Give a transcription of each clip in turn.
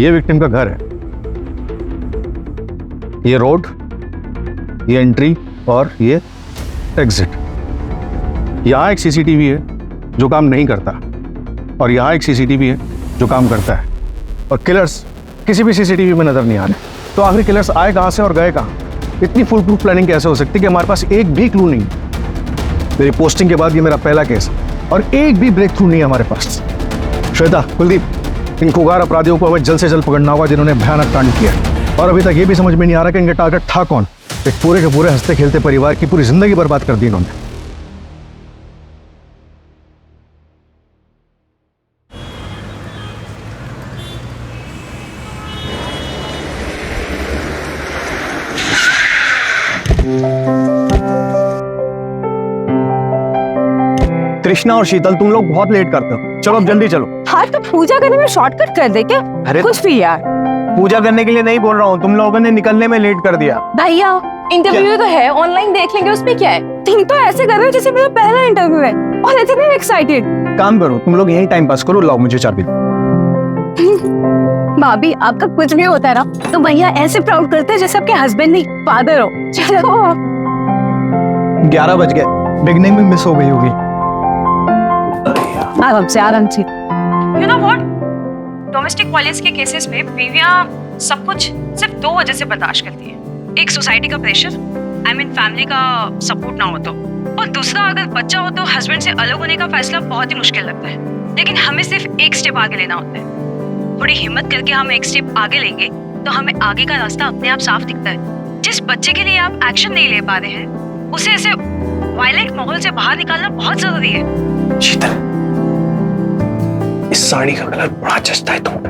ये विक्टिम का घर है, ये रोड, ये एंट्री और ये एग्जिट। यहाँ एक सीसीटीवी है जो काम नहीं करता और यहाँ एक सीसीटीवी है जो काम करता है, और किलर्स किसी भी सीसीटीवी में नजर नहीं आ रहे। तो आखिर किलर्स आए कहाँ से और गए कहाँ? इतनी फुल प्रूफ प्लानिंग कैसे हो सकती है कि हमारे पास एक भी क्लू नहीं? मेरी पोस्टिंग के बाद ये मेरा पहला केस और एक भी ब्रेक थ्रू नहीं है हमारे पास। श्वेता, कुलदीप, इन खुगार अपराधियों को हमें जल्द से जल्द पकड़ना होगा जिन्होंने भयानक कांड किया। और अभी तक ये भी समझ में नहीं आ रहा कि इनका टारगेट था कौन। एक पूरे के पूरे हंसते खेलते परिवार की पूरी जिंदगी बर्बाद कर दी इन्होंने। कृष्णा और शीतल, तुम लोग बहुत लेट करते हो। चलो अब जल्दी चलो। हाँ तो पूजा करने में शॉर्टकट कर दे क्या? अरे कुछ भी यार। पूजा करने के लिए नहीं बोल रहा हूँ, तुम लोगों ने निकलने में लेट कर दिया। भैया इंटरव्यू तो है, ऑनलाइन देख लेंगे, उसमें क्या है? तुम तो ऐसे कर रहे हो जैसे मेरा पहला इंटरव्यू है और इतने एक्साइटेड। काम करो, तुम लोग यही टाइम पास करो। लाओ मुझे चाबी। भाभी आपका कुछ भी होता है ना तो भैया ऐसे प्राउड करते हैं जैसे आपके हस्बैंड नहीं फादर हो। चलो 11 बज गए, बिगनिंग में मिस हो गई होगी। आराम से आराम से। You know what? Domestic violence के केसेस में बीवियां सब कुछ सिर्फ 2 वजह से बर्दाश्त करती हैं। एक सोसाइटी का प्रेशर, फैमिली का सपोर्ट ना हो तो, और दूसरा अगर बच्चा हो तो हस्बैंड से अलग होने का फैसला बहुत ही मुश्किल लगता है। लेकिन हमें सिर्फ एक स्टेप आगे लेना होता है। थोड़ी हिम्मत करके हम एक स्टेप आगे लेंगे तो हमें आगे का रास्ता अपने आप साफ दिखता है। जिस बच्चे के लिए आप एक्शन नहीं ले पा रहे हैं उसे ऐसे वायलेंट माहौल से बाहर निकालना बहुत जरूरी है। शीतल, इस साड़ी का कलर बड़ा जचता है तुम पे।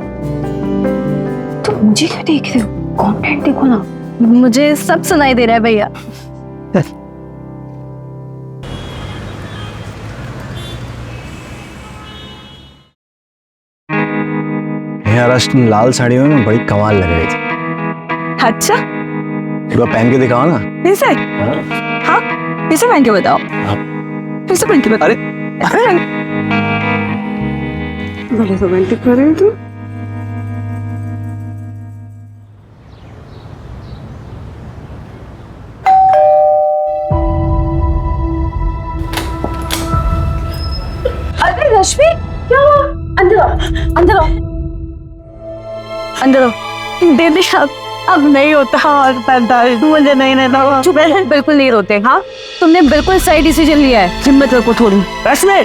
तो मुझे क्यों देख रहे हो? कंटेंट देखो ना। मुझे सब सुनाई दे रहा है भैया। यार आज तुम लाल साड़ी में बड़ी कमाल लग रही थी। अच्छा एक बार पहन के दिखाओ ना। ऐसे? हाँ ऐसे पहन के बताओ। ऐसे पहन के बताओ। अरे बड़े रोमांटिक कर रहे हो तुम। अरे रश्मि, क्या हुआ? अंदर आओ, अंदर आओ, अंदर आओ। दीदी अब नहीं होता और बर्दाश्त, मुझे नहीं रहना। चुप रह, बिल्कुल नहीं रोते। हाँ तुमने बिल्कुल सही डिसीजन लिया है। हिम्मत रखो थोड़ी। रश्मि,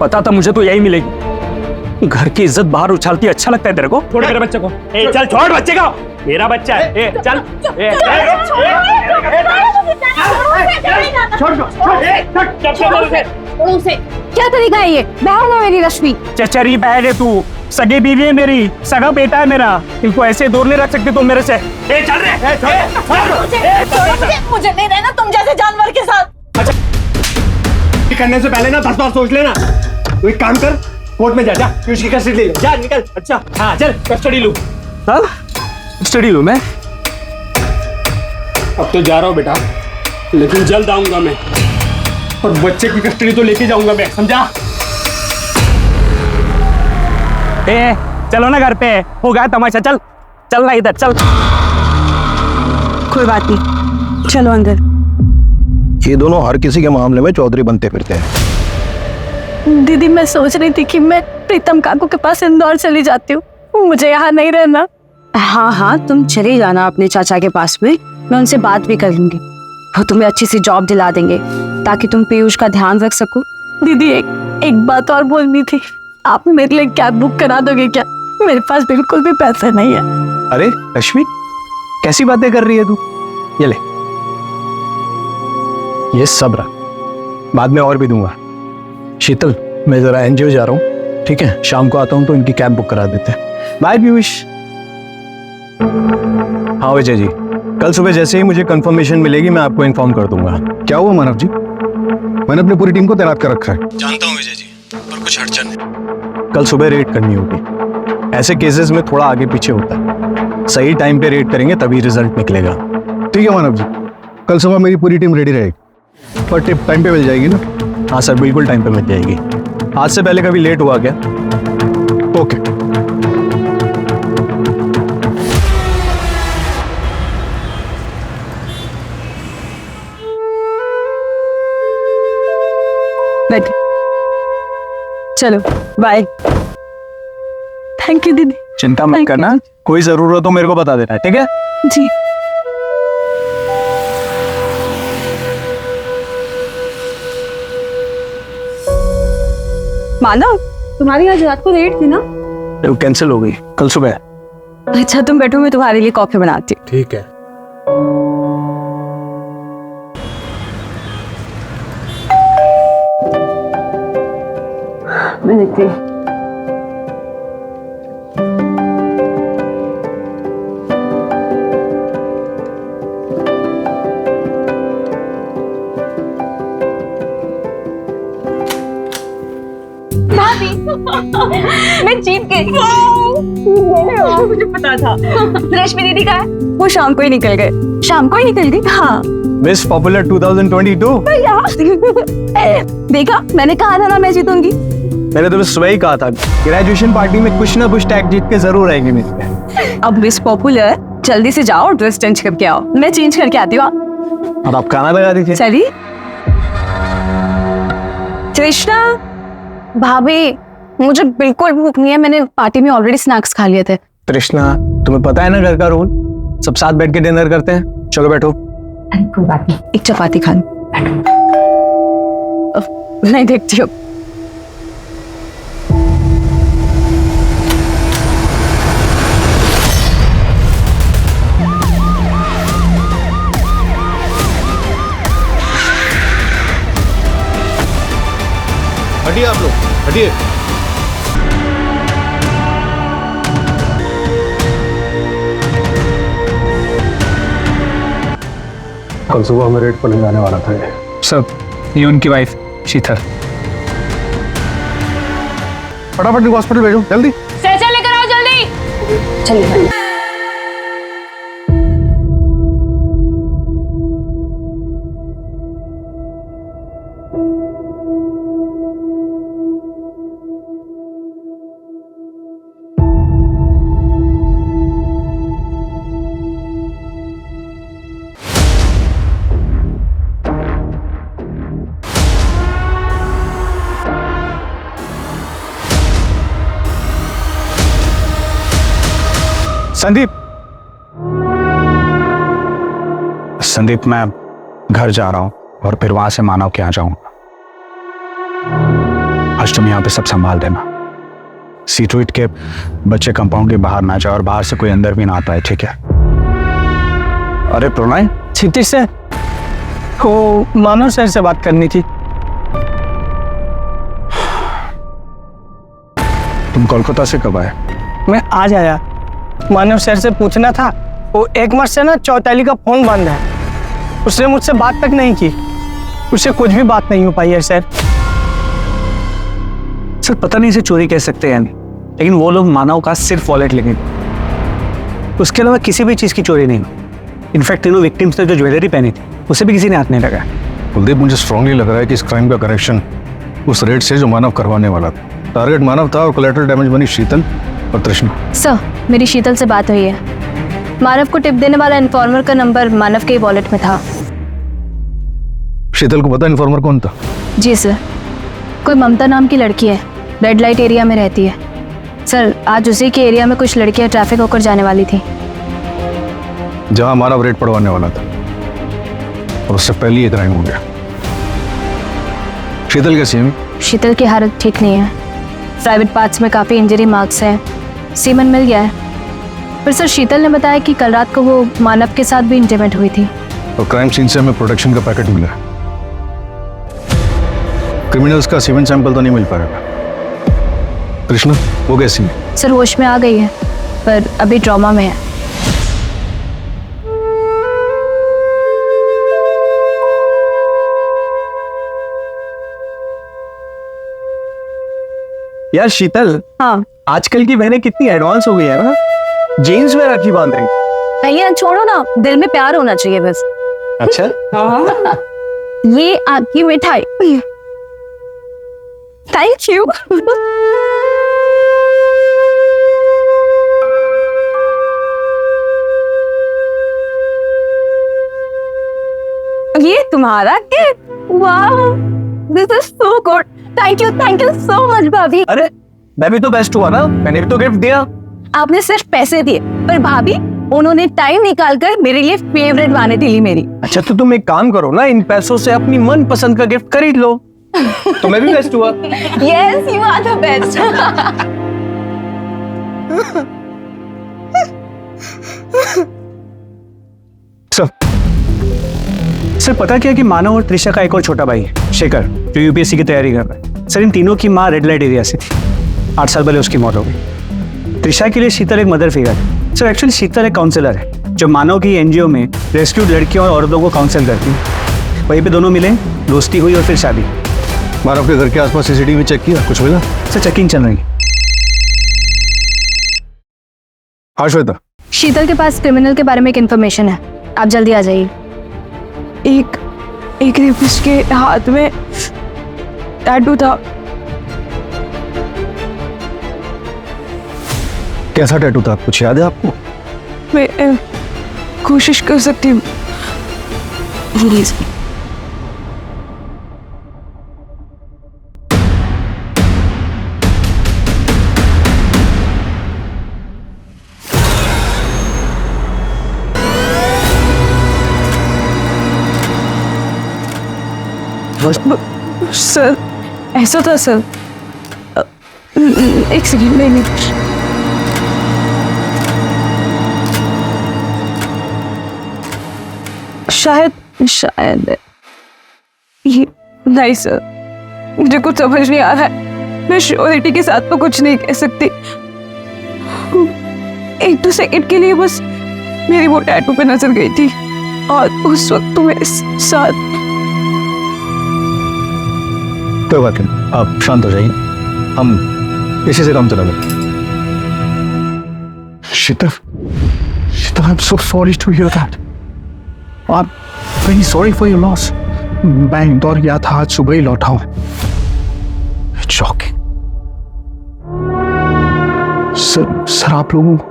पता था मुझे तो यही मिलेगी। घर की इज्जत बाहर उछालती अच्छा लगता है तेरे को? छोड़ मेरे बच्चे को। ए, चल छोड़ बच्चे को, मेरा बच्चा है। ए, चल क्या तरीका है ये? बहन है मेरी रश्मि। चचरी बहन है तू, सगी बीवी है मेरी, सगा बेटा है मेरा। इनको ऐसे दूर नहीं रख सकते तुम मेरे से। ए, चल रे। मुझे नहीं रहना तुम जैसे जानवर के साथ। करने से पहले ना 10 बार सोच लेना। तू एक काम कर, कोर्ट में जा उसकी कस्टडी ले ले। जा निकल। अच्छा हाँ चल, कस्टडी लूं। हाँ कस्टडी लूं मैं? अब तो जा रहा हूँ बेटा, लेकिन जल्द आऊंगा मैं, और बच्चे की कस्टडी तो लेके जाऊंगा मैं, समझा? ए चलो ना घर पे, हो गया तमाशा। चल चल ना इधर चल। कोई बात नहीं, चलो अंदर। ये दोनों हर किसी के मामले में चौधरी बनते फिरते हैं। दीदी मैं सोच रही थी कि मैं प्रीतम काकू के पास इंदौर चली जाती हूँ, मुझे यहाँ नहीं रहना। हाँ हाँ तुम चले जाना अपने चाचा के पास में, मैं उनसे बात भी कर लूंगी। वो तुम्हें अच्छी सी जॉब दिला देंगे ताकि तुम पीयूष का ध्यान रख सको। दीदी एक बात और बोलनी थी, आप मेरे लिए कैब बुक करा दोगे क्या? मेरे पास बिल्कुल भी पैसे नहीं है। अरे रश्मि, कैसी बातें कर रही है तू? ये ले, ये सब रख, बाद में और भी दूंगा। शीतल, मैं जरा एनजीओ जा रहा हूँ, ठीक है? शाम को आता हूँ तो इनकी कैब बुक करा देते हैं। बाय पीयूष। हाँ विजय जी, कल सुबह जैसे ही मुझे कंफर्मेशन मिलेगी मैं आपको इन्फॉर्म कर दूंगा। क्या हुआ मानव जी? मैंने अपनी पूरी टीम को तैनात कर रखा है। जानता हूँ विजय जी, पर कुछ अड़चन है। कल सुबह रेड करनी होगी। ऐसे केसेस में थोड़ा आगे पीछे होता है, सही टाइम पे रेड करेंगे तभी रिजल्ट निकलेगा। ठीक है मानव जी, कल सुबह मेरी पूरी टीम रेडी रहेगी, पर टिप टाइम पे मिल जाएगी ना? हाँ सर, बिल्कुल टाइम पे मिल जाएगी। आज से पहले कभी लेट हुआ क्या? ओके। चलो बाय। थैंक यू दीदी। चिंता मत Thank you. करना, कोई जरूरत हो मेरे को बता देना, ठीक है? जी। मानव, तुम्हारी आज रात को लेट थी ना? वो कैंसिल हो गई कल सुबह। अच्छा तुम बैठो, मैं तुम्हारे लिए कॉफी बनाती हूँ। ठीक है। मैं देखती हूँ। मैं जीत गई। मुझे पता था। रश्मि दीदी का है। वो शाम को ही निकल गए। शाम को ही निकल गई? हाँ। Miss popular 2022। देखा, मैंने कहा था ना मैं जीतूंगी। मैंने तुम्हें सुबह ही कहा था, ग्रेजुएशन पार्टी में कुछ ना कुछ टैग जीत के जरूर आएगी मेरे पे। अब मिस पॉपुलर, जल्दी से जाओ ड्रेस चेंज करके आओ। मैं चेंज करके आती हूँ। अब आप खाना लगा दीजिए। चलिए। कृष्णा, भाभी मुझे बिल्कुल भूख नहीं है, मैंने पार्टी में ऑलरेडी स्नैक्स खा लिए थे। तृष्णा, तुम्हें पता है ना घर का रूल, सब साथ बैठ के डिनर करते हैं। चलो बैठो। कोई बात नहीं, एक चपाती खा लूं। नहीं देखती हूँ। हटिए आप लोग, हटिए। कल सुबह हमें रेड पर ले जाने वाला था ये। सब, ये उनकी वाइफ शीतल। फटाफट हॉस्पिटल भेजो जल्दी। सहजा लेकर आओ जल्दी। चलिए। संदीप, संदीप मैं घर जा रहा हूं और फिर वहां से मानव के आ जाऊंगा। आज तुम यहाँ पे सब संभाल देना। सीट्रीट के बच्चे कंपाउंड के बाहर ना जाए और बाहर से कोई अंदर भी ना आता है, ठीक है? अरे प्रणय, क्षितिज से वो मानव सर से बात करनी थी। तुम कोलकाता से कब आए? मैं आज आया। मानव सर से पूछना था, वो एक मास से ना चौताली का फोन बंद है। उसने मुझसे बात तक नहीं की। उससे कुछ भी बात नहीं हो पाई है सर। सर पता नहीं इसे चोरी कह सकते हैं, लेकिन वो लोग मानव का सिर्फ वॉलेट लेंगे, उसके अलावा किसी भी चीज की चोरी नहीं हुई। इनफैक्ट तीनों विक्टिम्स ने जो ज्वेलरी पहनी थी उसे भी किसी ने हाथ नहीं लगा। कुलदीप, मुझे स्ट्रांगली लग रहा है कि इस क्राइम का कनेक्शन उस रेड से जो मानव करवाने वाला था। टारगेट मानव था और कोलैटरल डैमेज बनी शीतल और तृष्णा। सर, मेरी शीतल से बात हुई है। मानव को टिप देने वाला इन्फॉर्मर का नंबर मानव के वॉलेट में था। शीतल को पता इन्फॉर्मर कौन था? जी सर, कोई ममता नाम की लड़की है, रेड लाइट एरिया में रहती है। सर, आज उसी के एरिया में कुछ लड़कियां ट्रैफिक होकर जाने वाली थी, जहां मानव रेड पड़वाने वाला था, और उससे पहले ये क्राइम हो गया। शीतल कैसी है? शीतल की हालत ठीक नहीं है। प्राइवेट पार्ट्स में काफ़ी इंजरी मार्क्स हैं, सीमन मिल गया है। पर सर, शीतल ने बताया कि कल रात को वो मानव के साथ भी इंटीमेट हुई थी। और क्राइम सीन से हमें प्रोटेक्शन का पैकेट मिला है। क्रिमिनल्स का सीमेन सैंपल तो नहीं मिल पाएगा। कृष्णा, वो कैसी है? सर, होश में आ गई है, पर अभी ट्रॉमा में है। यार शीतल, हाँ आजकल की बहनें कितनी एडवांस हो गई है ना, जीन्स में राखी बांध रही। भैया छोड़ो ना, दिल में प्यार होना चाहिए बस। अच्छा, ये आपकी मिठाई। Thank you. ये तुम्हारा गिफ्ट। वाह, this is so good. Thank you so much भाभी। अरे मैं भी तो बेस्ट हुआ ना, मैंने भी तो गिफ्ट दिया। आपने सिर्फ पैसे दिए, पर भाभी उन्होंने टाइम निकाल कर मेरे लिए फेवरेट वानिटी ली मेरी। अच्छा तो तुम एक काम करो ना, इन पैसों से अपनी मन पसंद का गिफ्ट खरीद लो, तो मैं भी बेस्ट हुआ। Yes you are the best. Sir पता क्या कि मानव और त्रिशा का एक और छोटा भाई है शेखर, जो यूपीएससी की तैयारी कर रहा है। सर इन तीनों की माँ रेड लाइट एरिया से थी, 8 साल पहले उसकी मौत हो गई। त्रिशा के लिए शीतल एक मदर फिगर है। सर एक्चुअली शीतल एक काउंसलर है जो मानव की एनजीओ में रेस्क्यूड लड़कियों और औरतों को काउंसिल करती है। वहीं पे दोनों मिले, दोस्ती हुई और फिर शादी। मानव के घर के आसपास सीसीटीवी चेक किया, कुछ मिला? सर चेकिंग चल रही है। हाँ श्वेता, शीतल के पास क्रिमिनल के बारे में एक इन्फॉर्मेशन है, आप जल्दी आ जाइए। एक रेपिस्ट के हाथ में टैटू था। कैसा टैटू था, कुछ याद है आपको? मैं कोशिश कर सकती हूँ प्लीज। सर ऐसा था सर। एक सेकंड, नहीं शायद ये नहीं सर, मुझे कुछ समझ नहीं आ रहा है। मैं श्योरिटी के साथ तो कुछ नहीं कह सकती। 1-2 सेकंड के लिए बस मेरी वो टैटू पे नजर गई थी और उस वक्त तुम्हें साथ। कोई बात नहीं, आप शांत हो जाइए, हम इसी से काम चला लेंगे। Sheetal, I am so sorry to hear that. I am very sorry for your loss. मैं इंदौर गया था, आज सुबह ही लौटा हूं। It's shocking. सर आप लोगों को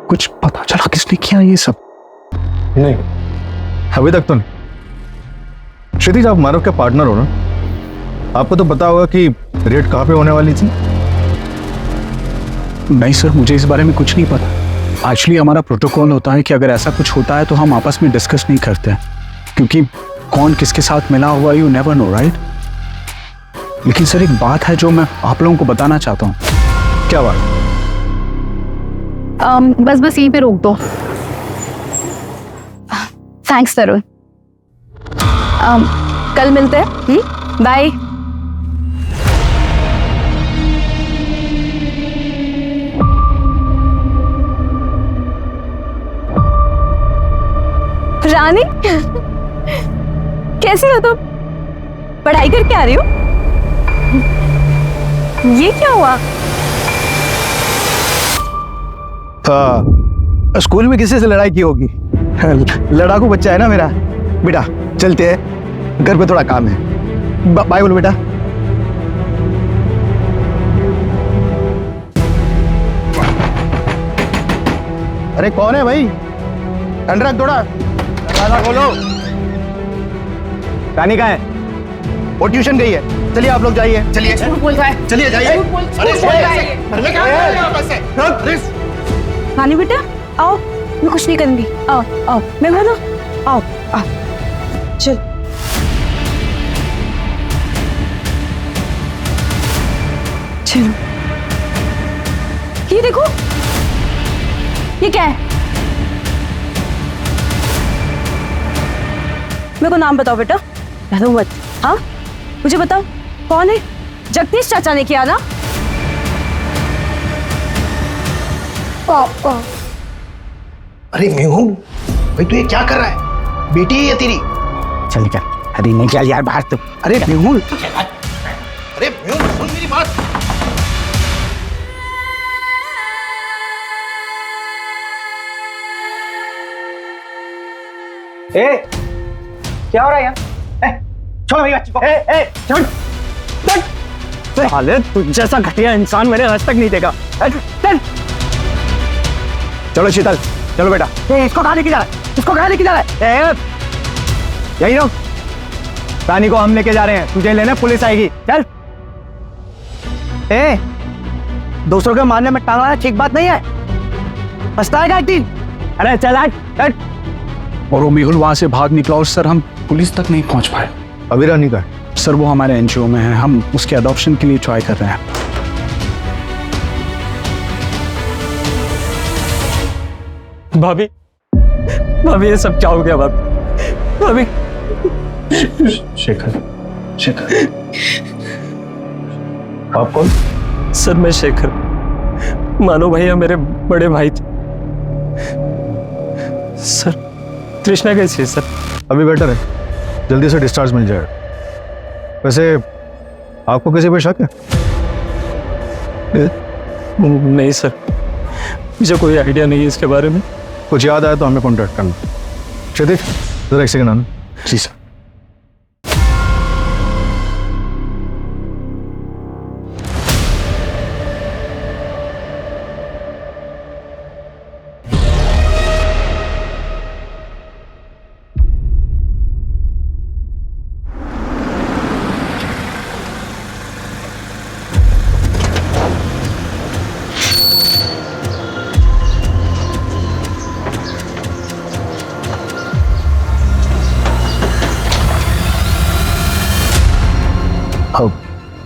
कुछ पता चला किसने किया ये सब? नहीं, अभी तक तो नहीं। क्षितिज, आप मानव के पार्टनर हो ना, आपको तो पता होगा कि रेड कहाँ पे होने वाली थी। नहीं सर, मुझे इस बारे में कुछ नहीं पता। एक्चुअली हमारा प्रोटोकॉल होता है कि अगर ऐसा कुछ होता है तो हम आपस में डिस्कस नहीं करते हैं, क्योंकि कौन किसके साथ मिला हुआ यू नेवर नो, राइट? लेकिन सर एक बात है जो मैं आप लोगों को बताना चाहता हूँ। क्या बात? बस यहीं पे रोक दो। थैंक्स तरुण। कल मिलते हैं। बाय। रानी कैसी हो तुम? पढ़ाई करके आ रही हो? ये क्या हुआ? स्कूल में किसी से लड़ाई की होगी। लड़ाकू बच्चा है ना मेरा। बेटा चलते हैं, घर पे थोड़ा काम है। बाय बोलो बेटा। अरे कौन है भाई? अंडर थोड़ा बोलो। रानी कहाँ है? वो ट्यूशन गई है। चलिए आप लोग जाइए। चलिए चलिए जाइए। रानी बेटा आओ, मैं कुछ नहीं करूंगी। आओ आओ, मैं बोलो। आओ आओ, चल। चलो, ये देखो, ये क्या है? मेरे को नाम बताओ बेटा। मत। हाँ मुझे बताओ कौन है? जगदीश चाचा ने किया ना? पापा। अरे मैं हूँ भाई, तू ये क्या कर रहा है? बेटी है ये तेरी? चल निकल। अरे निकल यार बाहर तो। अरे मेहुल, अरे मैं हूँ, सुन मेरी बात। क्या हो रहा है यार? छोड़ मेरी बच्ची को। छोड़। साले तुझ जैसा घटिया इंसान मैंने आज तक नहीं देखा। चल। चलो शीतल, चलो बेटा। इसको कहाँ लेके जा रहा है? इसको कहाँ लेके जा रहा है? यही रहो। रानी को हम लेके जा रहे हैं, तुझे लेने पुलिस आएगी। चल। ए, दूसरों के मारने में टांग ठीक बात नहीं है। पछताएगा एक दिन। अरे चल आज चल। और वो मेहुल वहां से भाग निकला और सर हम पुलिस तक नहीं पहुंच पाए। अभी रानी का है? सर वो हमारे एनजीओ में है, हम उसके अडॉप्शन के लिए ट्राई कर रहे हैं। भाभी, भाभी ये सब क्या हो गया भाभी? भाभी। शेखर, शेखर। आप कौन? सर मैं शेखर, मानो भैया मेरे बड़े भाई थे। सर तृष्णा कैसी है सर? अभी बेटर है, जल्दी से डिस्चार्ज मिल जाएगा। वैसे आपको किसी पे शक है? नहीं सर, मुझे कोई आइडिया नहीं है इसके बारे में। कुछ याद आया तो हमें कॉन्टैक्ट करना। क्षितिज जरा एक सेकंड आना। जी सर।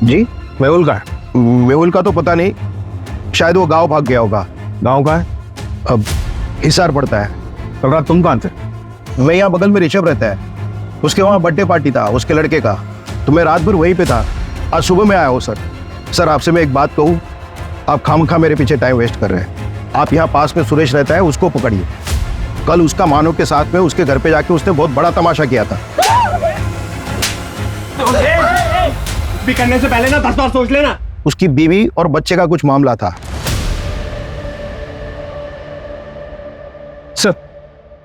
जी मेहुल का है? मेहुल का तो पता नहीं, शायद वो गांव भाग गया होगा। गांव का है? अब हिसार पड़ता है। कल रात तुम कहाँ थे? मैं यहाँ बगल में ऋषभ रहता है, उसके वहाँ बर्थडे पार्टी था उसके लड़के का, तो मैं रात भर वहीं पे था। आज सुबह में आया हूँ सर। सर आपसे मैं एक बात कहूँ, आप खामखा मेरे पीछे टाइम वेस्ट कर रहे हैं। आप यहाँ पास में सुरेश रहता है, उसको पकड़िए। कल उसका मानव के साथ में उसके घर पे जाके उसने बहुत बड़ा तमाशा किया था। भी करने से पहले ना 10 बार सोच लेना। उसकी बीवी और बच्चे का कुछ मामला था। सर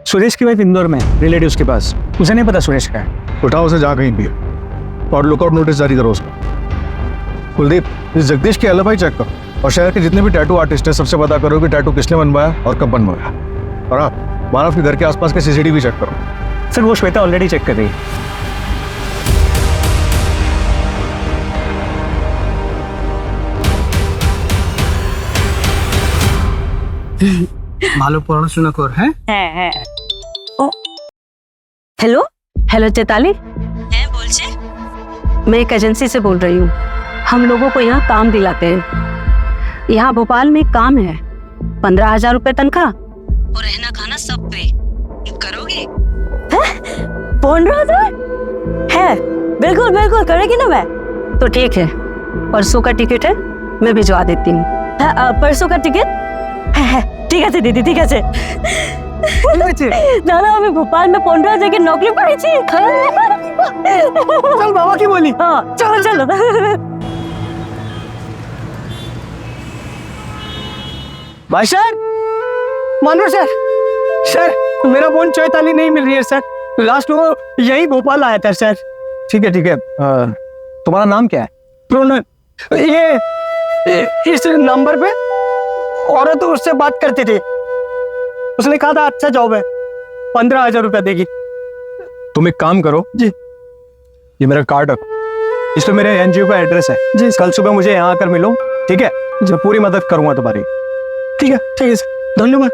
सुरेश की वाइफ इंदौर में रिलेटिव्स के पास, उसे नहीं पता सुरेश का है। उठाओ उसे जहाँ कहीं भी है और लुकआउट नोटिस जारी करो उसका। कुलदीप, इस जगदीश के एलिबाई चेक करो और शहर के जितने भी टैटू आर्टिस्ट हैं सबसे पता करो कि टैटू किसने बनवाया और कब बनवाया। और हाँ, मानव के घर के आसपास के सीसीटीवी चेक करो। सर वो श्वेता ऑलरेडी चेक कर रही है। ভালো পড়াশোনা কর। হ্যাঁ হ্যাঁ। ও हेलो हेलो चैताली। हैं बोलছে? मैं एक एजेंसी से बोल रही हूँ। हम लोगों को यहाँ काम दिलाते हैं। यहाँ भोपाल में काम है, 15,000 रुपए तनख्वाह और रहना खाना सब पे। करोगे? 15,000 है? बिल्कुल बिल्कुल करेगी ना मैं। तो ठीक है, परसों का टिकट है, मैं भिजवा देती हूँ। परसों का टिकट है? ঠিক আছে দিদি, ঠিক আছে। না না, আমি ভোপাল में 15,000 की नौकरी पाई। चल बाबा की बोली। हाँ चलो चलो। भाई सर, मानो सर, सर मेरा फोन चैताली नहीं मिल रही है सर। लास्ट वो यही भोपाल आया था सर। ठीक है ठीक है, तुम्हारा नाम क्या है? प्रोनन। ये इस नंबर पे औरत उससे बात करती थी, उसने कहा था अच्छा जॉब है, 15,000 रुपया देगी। तुम एक काम करो जी, ये मेरा कार्ड रखो, इस पे मेरे एनजीओ का एड्रेस है जी। कल सुबह मुझे यहाँ आकर मिलो, ठीक है? मैं पूरी मदद करूंगा तुम्हारी। ठीक है सर, धन्यवाद।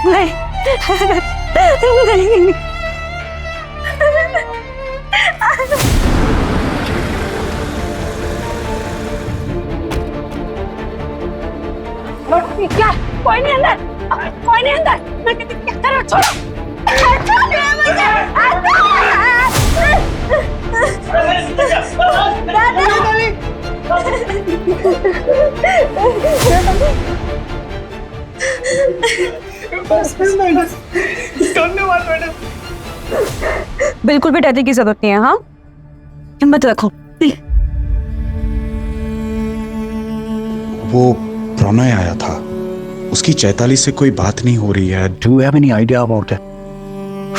नहीं। क्या? कोई नहीं अंदर, कोई नहीं अंदर। मैं कहती क्या कर रहा? छोड़ो। धन्यवाद मैडम। बिल्कुल भी डरने की जरूरत नहीं है। हाँ, हिम्मत रखो। वो प्रणय आया था। उसकी चैताली से कोई बात नहीं हो रही है। Do you have any idea about it?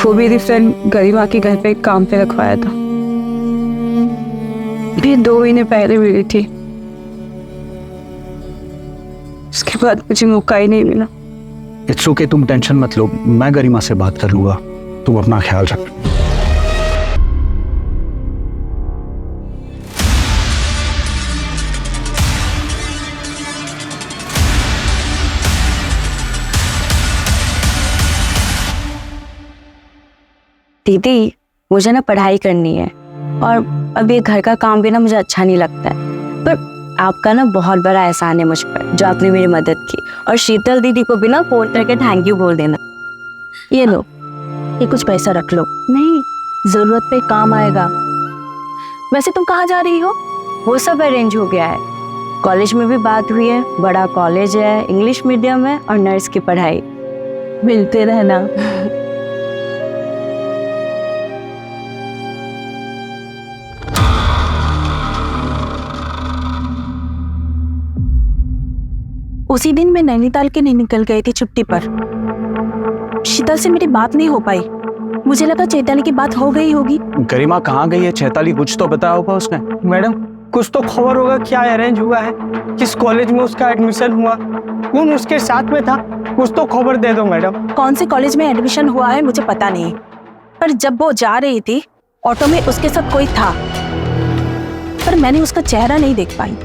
वो मेरी फ्रेंड गरिमा के घर पे काम पे रखवाया था, भी 2 महीने पहले मिली थी। उसके बाद मुझे मौका ही नहीं मिला। इट्स ओके, तुम टेंशन मत लो, मैं गरिमा से बात कर लूंगा। तुम अपना ख्याल रख। दीदी, मुझे ना पढ़ाई करनी है और अब ये घर का काम भी ना मुझे अच्छा नहीं लगता है, पर आपका ना बहुत बड़ा एहसान है मुझ पर जो आपने मेरी मदद की। और शीतल दीदी को भी ना फोन करके थैंक यू बोल देना। ये लो, ये कुछ पैसा रख लो, नहीं जरूरत पे काम आएगा। वैसे तुम कहाँ जा रही हो? वो सब अरेंज हो गया है, कॉलेज में भी बात हुई है, बड़ा कॉलेज है, इंग्लिश मीडियम है और नर्स की पढ़ाई। मिलते रहना। उसी दिन मैं नैनीताल के नहीं निकल गई थी छुट्टी पर। शीतल से मेरी बात नहीं हो पाई, मुझे लगा चैताली की बात हो गई होगी। गरिमा कहाँ गई है? चैताली कुछ तो बताया होगा उसने। मैडम, कुछ तो खबर होगा, क्या अरेंज हुआ है, किस कॉलेज में उसका एडमिशन हुआ, कौन उसके साथ में था, कुछ तो खबर दे दो मैडम। कौन से कॉलेज में एडमिशन हुआ है मुझे पता नहीं, पर जब वो जा रही थी ऑटो में उसके साथ कोई था, पर मैंने उसका चेहरा नहीं देख पाई।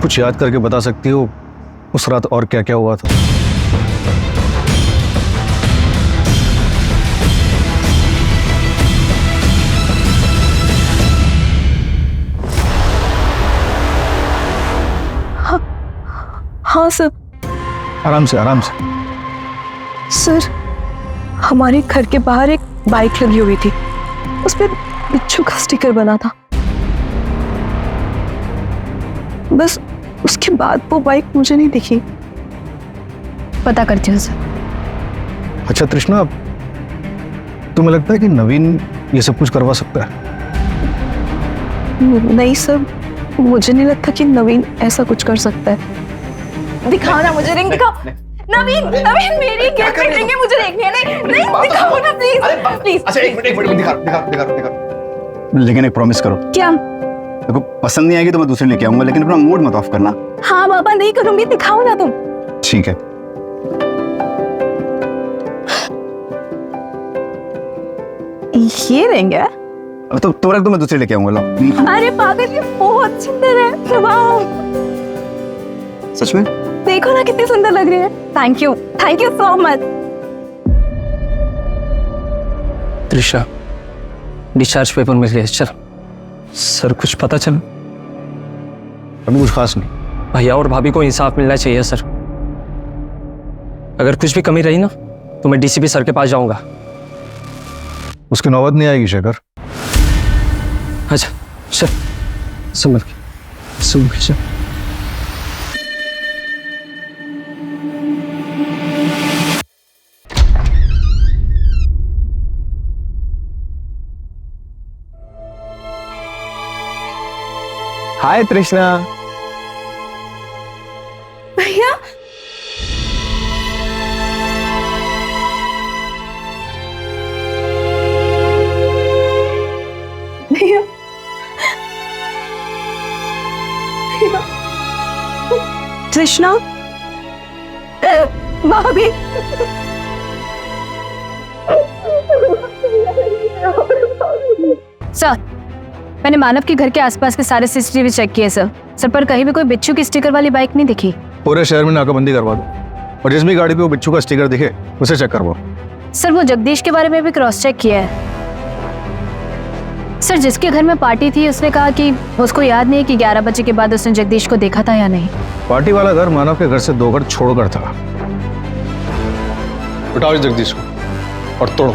कुछ याद करके बता सकती हो उस रात और क्या क्या हुआ था? हाँ सर। आराम से आराम से। सर, हमारे घर के बाहर एक बाइक लगी हुई थी, उस पर बिच्छू का स्टिकर बना था। बस उसके बाद वो बाइक मुझे नहीं दिखी। पता करती हूँ सर। अच्छा तृष्णा, तुम्हें लगता है कि नवीन ये सब कुछ करवा सकता है? नहीं सर, मुझे नहीं लगता कि नवीन ऐसा कुछ कर सकता है। दिखाओ ना मुझे रिंग, दिखाओ। नवीन, नवीन मेरी गर्लफ्रेंड रिंग है, मुझे देखनी है। नहीं नहीं, दिखाओ ना प्लीज प्लीज। अच्छा एक मिनट दिखा। लेकिन एक प्रॉमिस करो। क्या? देखो, पसंद नहीं आएगी तो मैं दूसरी लेके आऊंगा, लेकिन अपना मूड मत ऑफ करना। हाँ बाबा, नहीं करूंगी, दिखाओ ना तुम। ठीक है। ये रिंग है? अब तो रख दो, मैं दूसरी लेके आऊंगा। लो। अरे पागल, ये बहुत सुंदर है। वाओ, सच में? देखो ना कितनी सुंदर लग रही है। Thank you so much. Trisha, discharge paper मिल गया। चल सर, कुछ पता चला? अभी कुछ खास नहीं। भैया और भाभी को इंसाफ मिलना चाहिए सर। अगर कुछ भी कमी रही ना तो मैं डीसीपी सर के पास जाऊंगा। उसकी नौबत नहीं आएगी शेखर। अच्छा चल, संभल के चल। हाय तृष्णा। भैया, भैया, तृष्णा, भाभी। सर, मैंने मानव के घर के आसपास के सारे सीसीटीवी चेक किए सर। सर, पर कहीं भी कोई बिच्छू की स्टिकर वाली बाइक नहीं दिखी। पूरे शहर में नाकाबंदी करवा दो और जिस भी गाड़ी पे वो बिच्छू का स्टिकर दिखे उसे चेक करवाओ। सर, वो जगदीश के बारे में भी क्रॉस चेक किया है। सर, जिसके घर में पार्टी थी उसने कहा कि उसको याद नहीं है कि 11 बजे के बाद उसने जगदीश को देखा था या नहीं। पार्टी वाला घर मानव के घर से 2 घर छोड़कर था। उठाओ इस जगदीश को और तोड़ो।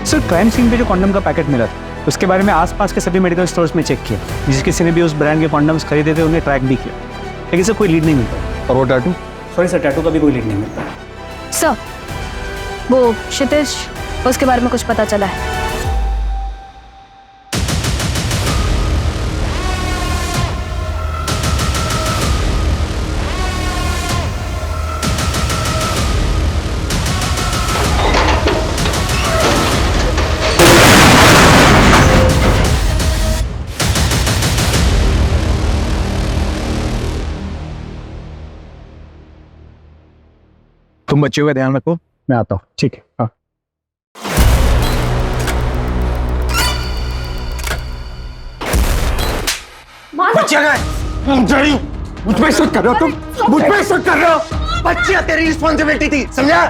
सर, क्राइम सीन पे जो कॉन्डम का पैकेट मिला था उसके बारे में आसपास के सभी मेडिकल स्टोर्स में चेक किया। जिस किसी ने भी उस ब्रांड के कॉन्डम्स खरीदे थे उन्हें ट्रैक भी किया, लेकिन सर कोई लीड नहीं मिलता। और वो टैटू? सॉरी सर, टैटू का भी कोई लीड नहीं मिलता। सर, वो क्षितिज, उसके बारे में कुछ पता चला है? तुम बच्चों का ध्यान रखो, मैं आता हूँ। ठीक है। हाँ, बच्चियां गए, मुझ पे शक कर रहे हो तुम, मुझ पे शक कर रहे हो। बच्चियां तेरी रिस्पॉन्सिबिलिटी थी, समझा?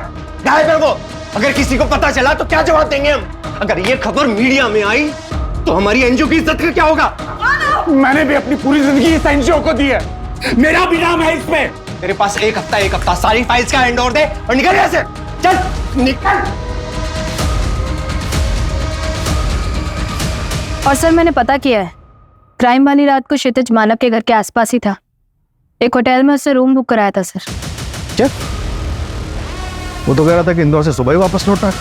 गायब है वो। अगर किसी को पता चला तो क्या जवाब देंगे हम? अगर ये खबर मीडिया में आई तो हमारी एनजीओ की इज्जत का क्या होगा? मैंने भी अपनी पूरी जिंदगी इस एनजीओ को दी है, मेरा भी नाम है इसमें। तेरे पास एक हफ्ता सारी फाइल्स का हैंड ओवर दे और निकल यहाँ से। चल निकल। और सर, मैंने पता किया है, क्राइम वाली रात को क्षितिज मानव के घर के आसपास ही था। एक होटल में उससे रूम बुक कराया था सर। क्या? वो तो कह रहा था कि इंदौर से सुबह ही वापस लौटा है।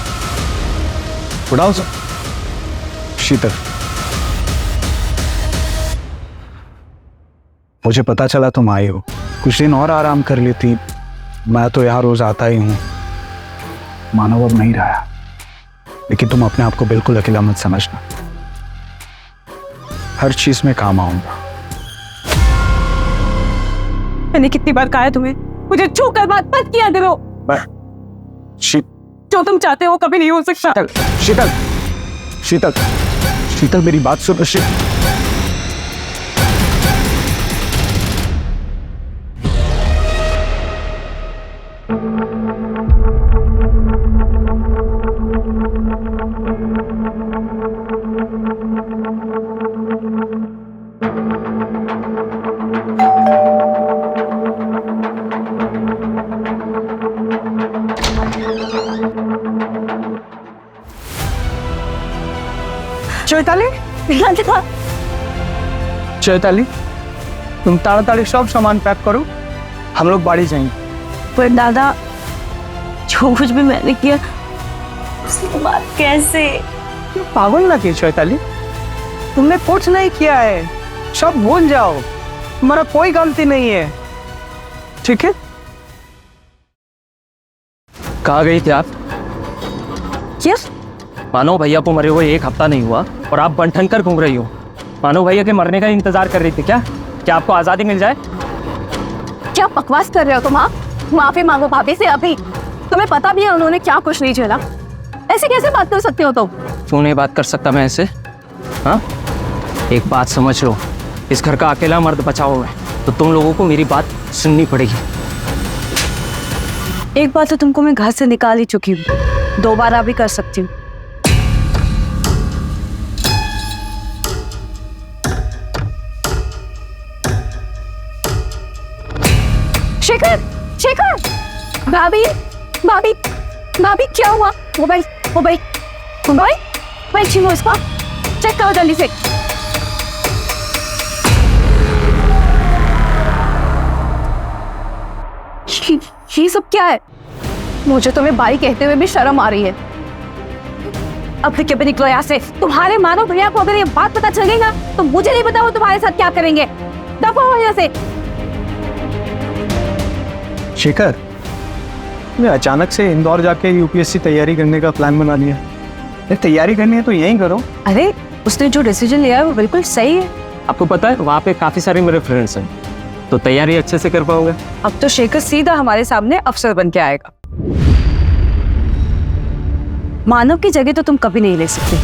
उठाओ सर। शीतल, मुझे पता चला तुम आई हो। कुछ दिन और आराम कर लेती, मैं तो यहाँ रोज आता ही हूँ। मानव अब नहीं रहा, लेकिन तुम अपने आप को बिल्कुल अकेला मत समझना, हर चीज में काम आऊंगा। मैंने कितनी बार कहा है तुम्हें, मुझे छूकर बात मत किया करो। जो तुम चाहते हो कभी नहीं हो सकता। शीतल, शीतल, शीतल, शीतल, मेरी बात सुनो। चैताली, चैताली, तुम ताड़ाताड़ी सब सामान पैक करो, हम लोग बाड़ी जाएंगे। पर दादा, जो कुछ भी मैंने किया उसके बाद कैसे? पागल ना किए चैताली, तुमने कुछ नहीं किया है, सब भूल जाओ, तुम्हारा कोई गलती नहीं है, ठीक है? कहाँ गई थी आप? क्या? मानो भैया को मरे हुए 1 हफ्ता नहीं हुआ और आप बंठन कर घूम रही हो। मानो भैया के मरने का इंतजार कर रही थी क्या? क्या आपको आजादी मिल जाए? क्या बकवास कर रहे हो तुम? माफी मांगो भाभी से अभी। तुम्हें पता भी है उन्होंने क्या कुछ नहीं झेला। ऐसे कैसे बात कर सकते हो तुम? क्यों नहीं बात कर सकता मैं ऐसे? हाँ, एक बात समझ लो, इस घर का अकेला मर्द बचा हुआ है, तो तुम लोगों को मेरी बात सुननी पड़ेगी। एक बार तो तुमको मैं घर से निकाल ही चुकी हूँ, दोबारा भी कर सकती हूँ। शेखर, शेखर, भाभी, भाभी, भाभी, क्या हुआ? मोबाइल, मोबाइल, मोबाइल, मोबाइल छीनो इसका, चेक करो जल्दी से। ये सब क्या है? मुझे तुम्हें भाई कहते हुए भी शर्म आ रही है। अब तक भी निकलो यहाँ से। तुम्हारे मानो भैया को अगर ये बात पता चलेगा तो मुझे नहीं पता वो तुम्हारे साथ क्या करेंगे। दफा हो यहाँ से। शेखर, मैं अचानक से इंदौर जाके यूपीएससी तैयारी करने का प्लान बना लिया। तैयारी करनी है तो यहीं करो। अरे उसने जो डिसीजन लिया है वो बिल्कुल सही है। आपको पता है वहाँ पे काफी सारे मेरे फ्रेंड्स हैं, तो तैयारी अच्छे से कर पाऊंगा। अब तो शेखर सीधा हमारे सामने अफसर बन के आएगा। मानव की जगह तो तुम कभी नहीं ले सकते,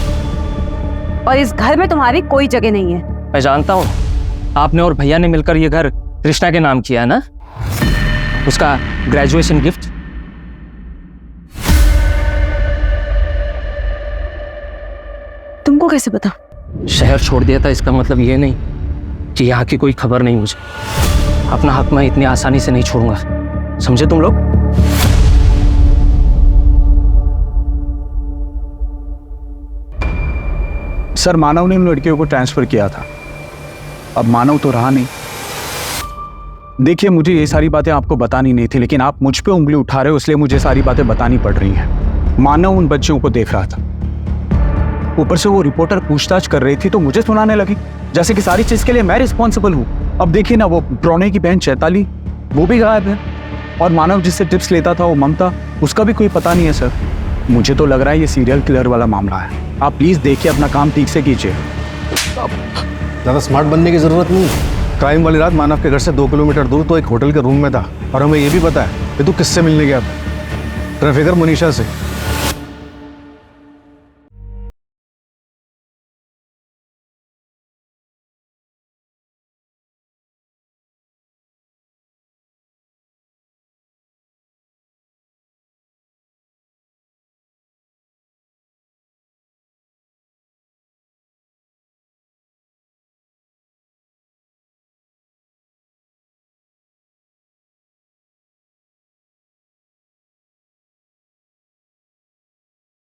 और इस घर में तुम्हारी कोई जगह नहीं है। मैं जानता हूँ आपने और भैया ने मिलकर ये घर तृष्णा के नाम किया है ना, उसका ग्रेजुएशन गिफ्ट। तुमको कैसे पता? शहर छोड़ दिया था इसका मतलब ये नहीं कि यहाँ की कोई खबर नहीं मुझे। अपना हक मैं इतनी आसानी से नहीं छोड़ूंगा, समझे तुम लोग? सर मानव ने उन लड़कियों को ट्रांसफर किया था, अब मानव तो रहा नहीं। देखिए मुझे ये सारी बातें आपको बतानी नहीं थी, लेकिन आप मुझ पे उंगली उठा रहे हो इसलिए मुझे सारी बातें बतानी पड़ रही हैं। मानव उन बच्चों को देख रहा था, ऊपर से वो रिपोर्टर पूछताछ कर रही थी तो मुझे सुनाने लगी जैसे कि सारी चीज के लिए मैं रिस्पॉन्सिबल हूँ। अब देखिए ना, वो प्रणय की बहन चैताली वो भी गायब है, और मानव जिससे टिप्स लेता था वो ममता, उसका भी कोई पता नहीं है सर। मुझे तो लग रहा है ये सीरियल किलर वाला मामला है। आप प्लीज देखिए, अपना काम ठीक से कीजिए। ज़्यादा स्मार्ट बनने की ज़रूरत नहीं है। क्राइम वाली रात मानव के घर से 2 किलोमीटर दूर तो एक होटल के रूम में था, और हमें ये भी पता है कि तू किससे मिलने गया था। ट्रैफिकर मनीषा से।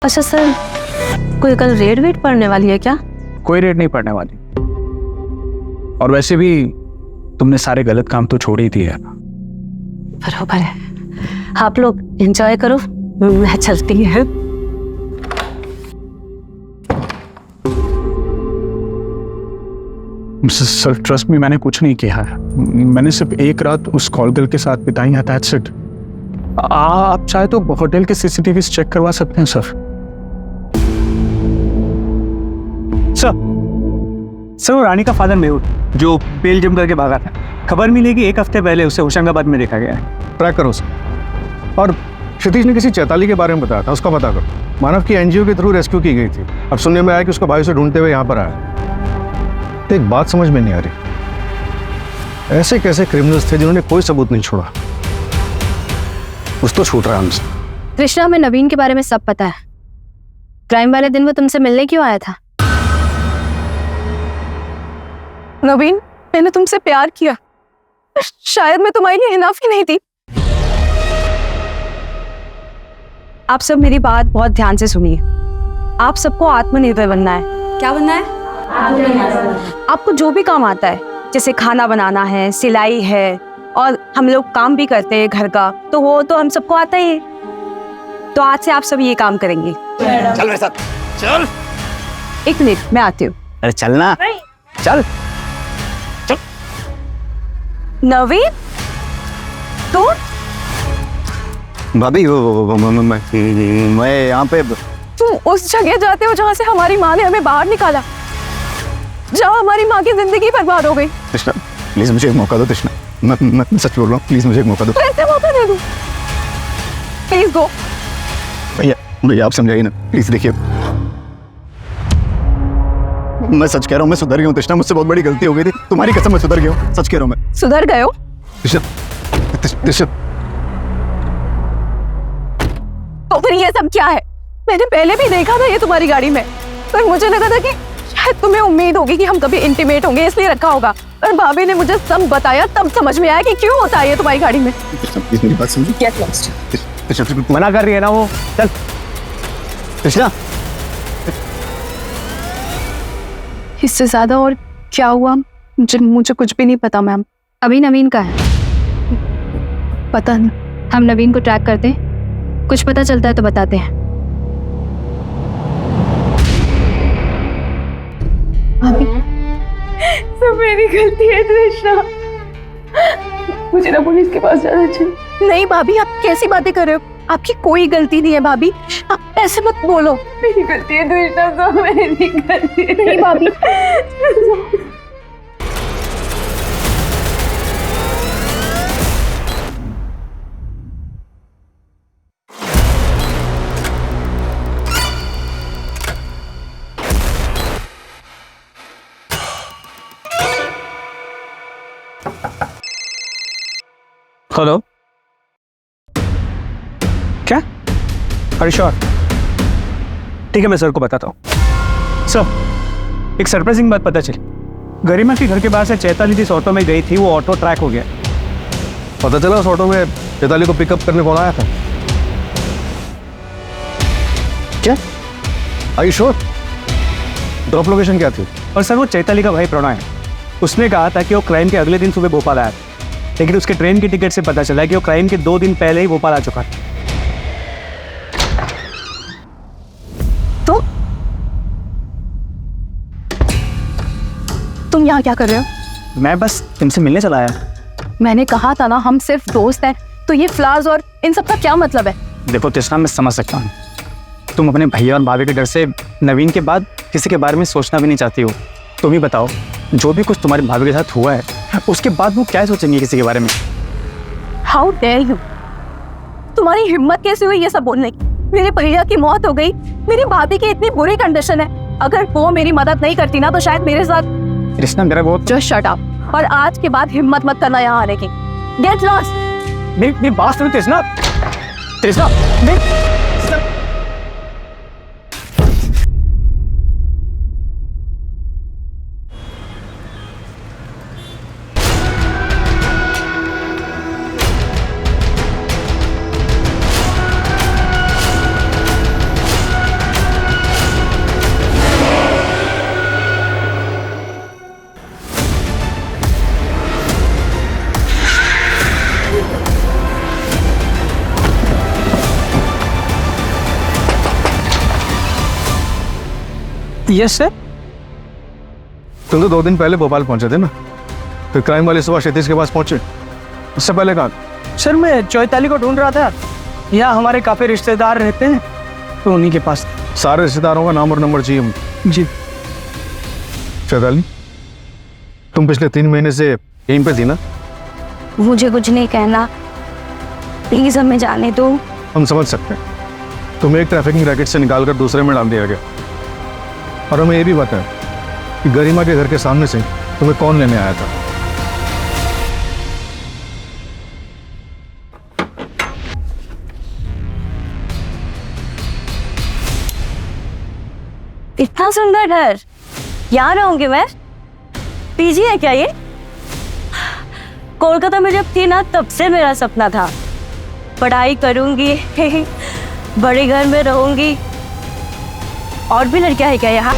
अच्छा सर, कोई कल रेड वेट पड़ने वाली है क्या? कोई रेड नहीं पड़ने वाली, और वैसे भी तुमने सारे गलत काम तो छोड़ ही दिए है। बराबर है। आप लोग एंजॉय करो, मैं चलती है। सर ट्रस्ट में मैंने कुछ नहीं किया है, मैंने सिर्फ एक रात उस कॉल गर्ल के साथ बिताई है, दैट्स इट। आप चाहे तो होटल के सीसीटीवी चेक करवा सकते हैं सर। सर वो रानी का फादर मेहुल जो बेल्जियम करके भागा था, खबर मिली कि 1 हफ्ते पहले उसे होशंगाबाद में देखा गया है। ट्रैक करो सर। और क्षितिज ने किसी चैताली के बारे में बताया था, उसका पता करो। मानव की एनजीओ के थ्रू रेस्क्यू की गई थी, अब सुनने में आया कि उसका भाई उसे ढूंढते हुए यहाँ पर आया। तो एक बात समझ में नहीं आ रही, ऐसे कैसे क्रिमिनल्स थे जिन्होंने कोई सबूत नहीं छोड़ा? कुछ तो छूट रहा है हमसे। कृष्णा, हमें नवीन के बारे में सब पता है। क्राइम वाले दिन वो तुमसे मिलने क्यों आया था? नवीन, मैंने तुमसे प्यार किया, शायद मैं तुम्हारे लिए इनफ ही नहीं थी। आप सब मेरी बात बहुत ध्यान से सुनिए। आप सबको आत्मनिर्भर बनना है। क्या बनना है? आपको जो भी काम आता है, जैसे खाना बनाना है, सिलाई है, और हम लोग काम भी करते हैं घर का, तो वो तो हम सबको आता ही है। तो आज से आप सब ये काम करेंगे। चल मेरे साथ, चल। 1 मिनट, मैं आती हूँ। अरे चलना, चल। नवीन, तू? भाभी मैं यहाँ पे। तुम उस जगह जाते हो जहाँ से हमारी माँ ने हमें बाहर निकाला, जहाँ हमारी माँ की जिंदगी बर्बाद हो गई। कृष्णा प्लीज मुझे एक मौका दो। कृष्णा मैं सच बोल रहा हूँ, प्लीज मुझे एक मौका दो। कैसे मौका दे दूँ? Please go. भैया आप समझाइए ना प्लीज। देखिए मैं सच कह रहा हूँ, मैं सुधर गया हूँ कृष्णा, मुझसे बहुत बड़ी गलती हो गई थी, तुम्हारी कसम मैं सुधर गया हूँ, सच कह रहा हूँ मैं। सुधर गए हो? तो फिर ये सब क्या है? मैंने पहले भी देखा था ये तुम्हारी गाड़ी में, पर मुझे लगा था कि शायद तुम्हें उम्मीद होगी कि हम कभी इंटीमेट होंगे, इसलिए रखा होगा। और भाभी ने मुझे सब बताया, तब समझ में आया कि क्यों होता है ये तुम्हारी गाड़ी में। प्लीज मेरी बात समझो। Get lost। मना कर रही है ना वो, चल। कृष्णा, इससे ज्यादा और क्या हुआ मुझे कुछ भी नहीं पता मैम। अभी नवीन का है? पता नहीं। हम नवीन को ट्रैक करते हैं, कुछ पता चलता है तो बताते हैं। अभी सब मेरी गलती है तृष्णा, मुझे ना पुलिस के पास जाना चाहिए। नहीं भाभी, आप कैसी बातें कर रहे हो? आपकी कोई गलती नहीं है भाभी, आप ऐसे मत बोलो। मेरी गलती है कृष्णा, सब मेरी गलती है। नहीं भाभी। हेलो, क्या? अरे श्योर, ठीक है, मैं सर को बताता हूँ। सर, एक सरप्राइजिंग बात पता चली। गरिमा के घर के बाहर से चैताली जिस ऑटो में गई थी वो ऑटो ट्रैक हो गया। पता चला उस ऑटो में चैताली को पिकअप करने कौन आया था? क्या? I sure? ड्रॉप लोकेशन क्या थी? और सर, वो चैताली का भाई प्रणय है। उसने कहा था कि वो क्राइम के अगले दिन सुबह भोपाल आया था, लेकिन उसके ट्रेन की टिकट से पता चला कि वो क्राइम के 2 दिन पहले ही भोपाल आ चुका था। तो तुम यहाँ क्या कर रहे हो? मैं बस तुमसे मिलने चला आया। मैंने कहा था ना हम सिर्फ दोस्त हैं, तो ये फ्लावर्स और इन सब का क्या मतलब है? देखो तिस्ना, मैं समझ सकता हूँ तुम अपने भैया और भाभी के डर से नवीन के बाद किसी के बारे में सोचना भी नहीं चाहती हो। तुम ही बताओ, जो भी कुछ तुम्हारी भाभी के साथ हुआ है उसके बाद वो क्या सोचेंगे किसी के बारे में? How dare you! तुम्हारी हिम्मत कैसे हुई ये सब बोलने की? मेरे भैया की मौत हो गई, मेरी भाभी की इतनी बुरी कंडीशन है, अगर वो मेरी मदद नहीं करती ना तो शायद मेरे साथ। कृष्णा, मेरा बहुत जस्ट शट अप, और आज के बाद हिम्मत मत करना यहाँ आने की। Get lost. मेरी बात सुनो तिस्ना। तिस्ना, यस सर। तुम तो 2 दिन पहले भोपाल पहुंचे थे ना, फिर क्राइम वाले सुबह क्षितिज के पास पहुंचे, उससे पहले कहाँ? सर, मैं चैताली को ढूंढ रहा था, यहाँ हमारे काफी रिश्तेदार रहते हैं तो उन्हीं के पास। सारे रिश्तेदारों का नाम और नंबर चाहिए मुझे। जी। चैताली, तुम पिछले 3 महीने से यहीं पे थी ना? मुझे कुछ नहीं कहना, प्लीज हमें जाने दो। हम समझ सकते हैं, तुम्हें एक ट्रैफिकिंग रैकेट से निकालकर दूसरे में डाल दिया गया, और हमें ये भी पता है कि गरिमा के घर के सामने से तुम्हें कौन लेने आया था। इतना सुंदर घर, यहाँ रहूंगी मैं? पीजी है क्या ये? कोलकाता में जब थी ना तब से मेरा सपना था, पढ़ाई करूंगी, बड़े घर में रहूंगी। और भी लड़कियां है क्या यहाँ?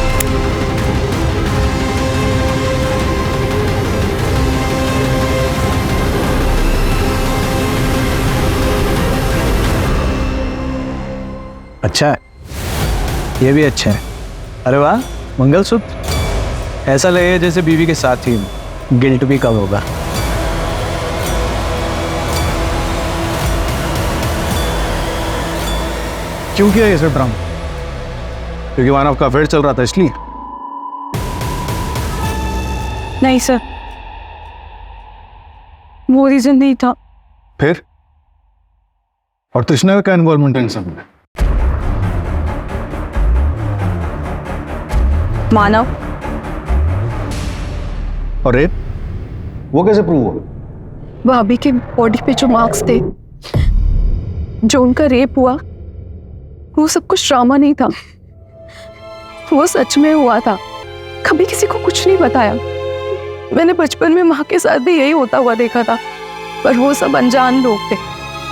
अच्छा है, ये भी अच्छा है। अरे वाह, मंगलसूत्र ऐसा लगे जैसे बीवी के साथ ही गिल्ट भी कम होगा। क्यों किया ये सब ड्रामा? क्योंकि मानव का अफेयर चल रहा था इसलिए? नहीं सर, वो रीजन नहीं था। फिर? और तृष्णा का क्या इन्वॉल्वमेंट है इन सब में? मानव और रेप, वो कैसे प्रूव हुआ? भाभी के बॉडी पे जो मार्क्स थे, जो उनका रेप हुआ, वो सब कुछ ड्रामा नहीं था, वो सच में हुआ था। कभी किसी को कुछ नहीं बताया। मैंने बचपन में माँ के साथ भी यही होता हुआ देखा था, पर वो सब अनजान लोग थे।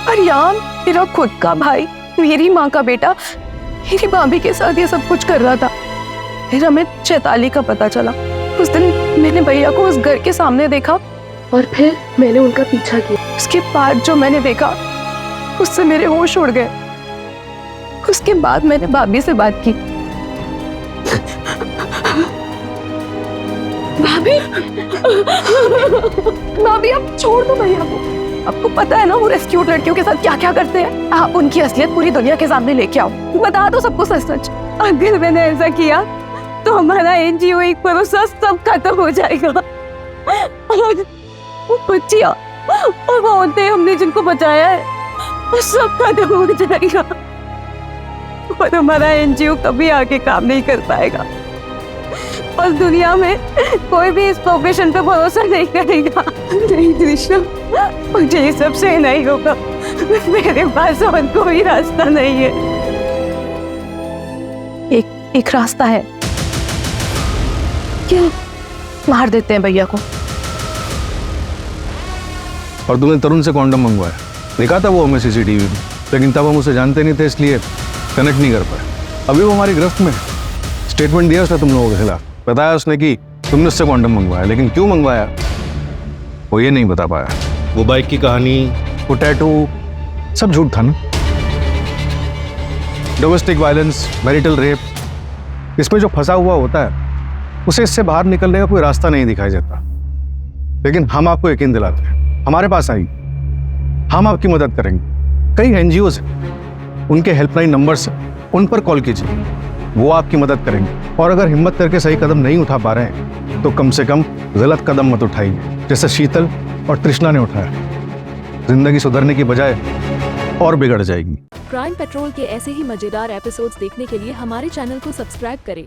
और यहाँ मेरा खुद का भाई, मेरी माँ का बेटा, मेरी भाभी के साथ ये सब कुछ कर रहा था। फिर हमें चैताली का पता चला। उस दिन मैंने भैया को उस घर के सामने देखा और फिर मैंने उनका पीछा किया। उसके बाद जो मैंने देखा उससे मेरे होश उड़ गए। उसके बाद मैंने भाभी से बात की। भाभी, भाभी आप छोड़ दो भैया को। आपको पता है ना वो रेस्क्यूड लड़कियों के साथ क्या क्या करते हैं। आप उनकी असलियत पूरी दुनिया के सामने लेके आओ, बता दो सबको सच सच। अगर मैंने ऐसा किया तो हमारा एनजीओ एक भरोसा सब खत्म हो जाएगा। और वो बच्चियां और वो औरतें हमने जिनको बचाया है वो सब खत्म हो जाएगा और हमारा एनजीओ कभी आगे काम नहीं कर पाएगा और दुनिया में कोई भी इस प्रोफेशन पे भरोसा नहीं करेगा। नहीं कृष्णा, मुझे ये सब से नहीं होगा। मेरे पास और कोई रास्ता नहीं है। एक रास्ता है। क्यों मार देते हैं भैया को। और तुमने तरुण से कॉन्डम मंगवाया, देखा था वो हमें सीसीटीवी में, लेकिन तब हम उसे जानते नहीं थे इसलिए कनेक्ट नहीं कर पाए। अभी वो हमारी गिरफ्त में, स्टेटमेंट दिया उसने तुम लोगों के खिलाफ, बताया उसने कि तुमने उससे कॉन्डम मंगवाया, लेकिन क्यों मंगवाया वो ये नहीं बता पाया। वो बाइक की कहानी, वो टैटू, सब झूठ था ना। डोमेस्टिक वायलेंस, मैरिटल रेप, इसमें जो फंसा हुआ होता है उसे इससे बाहर निकलने का कोई रास्ता नहीं दिखाई देता। लेकिन हम आपको यकीन दिलाते हैं, हमारे पास आई, हम आपकी मदद करेंगे। कई एनजीओज हैं, उनके हेल्पलाइन नंबर्स हैं, उन पर कॉल कीजिए, वो आपकी मदद करेंगे। और अगर हिम्मत करके सही कदम नहीं उठा पा रहे हैं तो कम से कम गलत कदम मत उठाइए, जैसे शीतल और तृष्णा ने उठाया। जिंदगी सुधरने की बजाय और बिगड़ जाएगी। क्राइम पेट्रोल के ऐसे ही मजेदार एपिसोड्स देखने के लिए हमारे चैनल को सब्सक्राइब करें